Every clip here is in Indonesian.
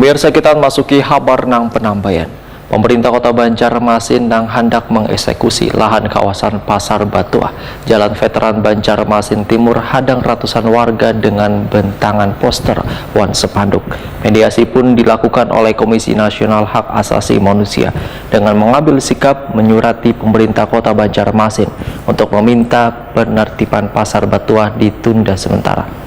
Pemirsa, kita masuki kabar nang penambayan. Pemerintah Kota Banjarmasin nang hendak mengeksekusi lahan kawasan Pasar Batuah, Jalan Veteran Banjarmasin Timur hadang ratusan warga dengan bentangan poster wan spanduk. Mediasi pun dilakukan oleh Komisi Nasional Hak Asasi Manusia dengan mengambil sikap menyurati pemerintah Kota Banjarmasin untuk meminta penertiban Pasar Batuah ditunda sementara.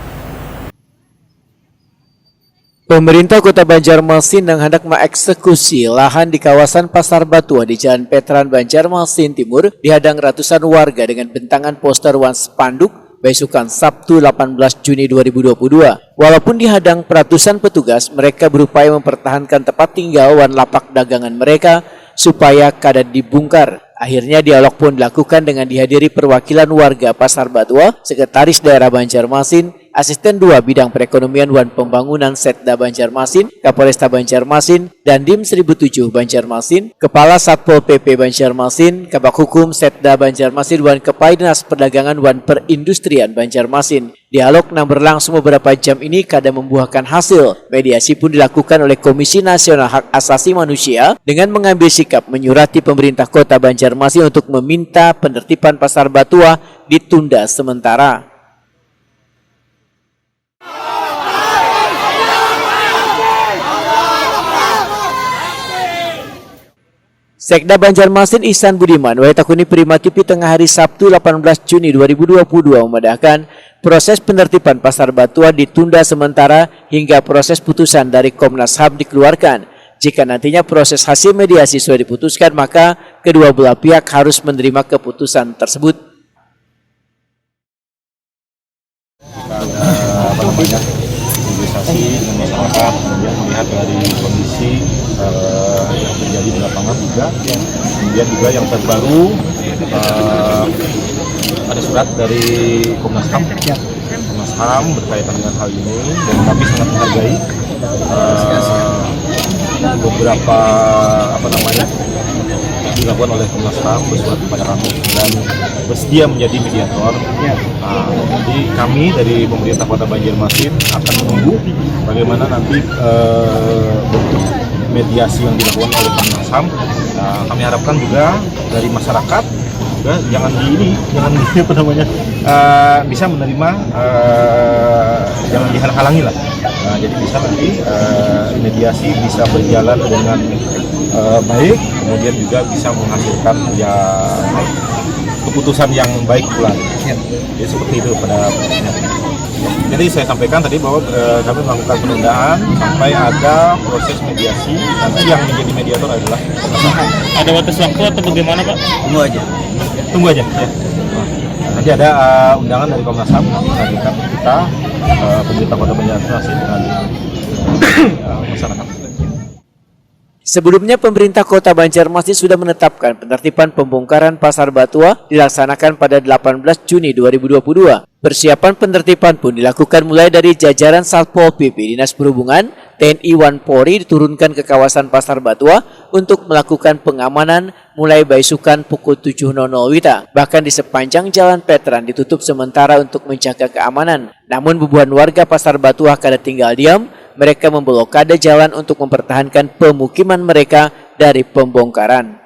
Pemerintah Kota Banjarmasin yang hendak mengeksekusi lahan di kawasan Pasar Batuah di Jalan Veteran Banjarmasin Timur dihadang ratusan warga dengan bentangan poster wan spanduk besukan Sabtu 18 Juni 2022. Walaupun dihadang ratusan petugas, mereka berupaya mempertahankan tempat tinggal wan lapak dagangan mereka supaya kada dibongkar. Akhirnya dialog pun dilakukan dengan dihadiri perwakilan warga Pasar Batuah, Sekretaris Daerah Banjarmasin, Asisten 2 Bidang Perekonomian dan Pembangunan Setda Banjarmasin, Kapolresta Banjarmasin, dan Dim 1007 Banjarmasin, Kepala Satpol PP Banjarmasin, Kabak Hukum Setda Banjarmasin, dan Kepala Dinas Perdagangan dan Perindustrian Banjarmasin. Dialog yang berlangsung beberapa jam ini kada membuahkan hasil. Mediasi pun dilakukan oleh Komisi Nasional Hak Asasi Manusia dengan mengambil sikap menyurati pemerintah Kota Banjarmasin untuk meminta penertiban Pasar Batuah ditunda sementara. Sekda Banjarmasin Ihsan Budiman takuni Prima TV tengah hari Sabtu 18 Juni 2022 memedahkan proses penertiban Pasar Batuah ditunda sementara hingga proses putusan dari Komnas HAM dikeluarkan. Jika nantinya proses hasil mediasi sudah diputuskan, maka kedua belah pihak harus menerima keputusan tersebut. Mobilisasi dengan masyarakat, kemudian melihat dari kondisi yang terjadi di lapangan juga, kemudian juga yang terbaru ada surat dari Komnas HAM berkaitan dengan hal ini, dan kami sangat menghargai beberapa dilakukan oleh Komnas HAM bersurat kepada kami dan bersedia menjadi mediator. Jadi kami dari pemerintah Kota Banjarmasin akan menunggu bagaimana nanti bentuk mediasi yang dilakukan oleh Komnas HAM. Kami harapkan juga dari masyarakat juga jangan bisa menerima, jangan dihalang-halangi lah. Jadi bisa nanti mediasi bisa berjalan dengan baik, kemudian juga bisa menghasilkan keputusan yang baik pula. Jadi seperti itu pada. Jadi saya sampaikan tadi bahwa kami melakukan penundaan sampai ada proses mediasi. Nanti yang menjadi mediator adalah ada batas waktu atau bagaimana, Pak? Tunggu aja. Ya. Nanti ada undangan dari Komnas HAM mengajukan kita pemerintah Kota Banjarmasin dengan masyarakat. Sebelumnya pemerintah Kota Banjarmasin sudah menetapkan penertiban pembongkaran Pasar Batuah dilaksanakan pada 18 Juni 2022. Persiapan penertiban pun dilakukan mulai dari jajaran Satpol PP Dinas Perhubungan, TNI dan Polri diturunkan ke kawasan Pasar Batuah untuk melakukan pengamanan mulai besukan pukul 7.00 WITA. Bahkan di sepanjang jalan veteran ditutup sementara untuk menjaga keamanan. Namun ribuan warga Pasar Batuah kada tinggal diam. Mereka memblokade jalan untuk mempertahankan pemukiman mereka dari pembongkaran.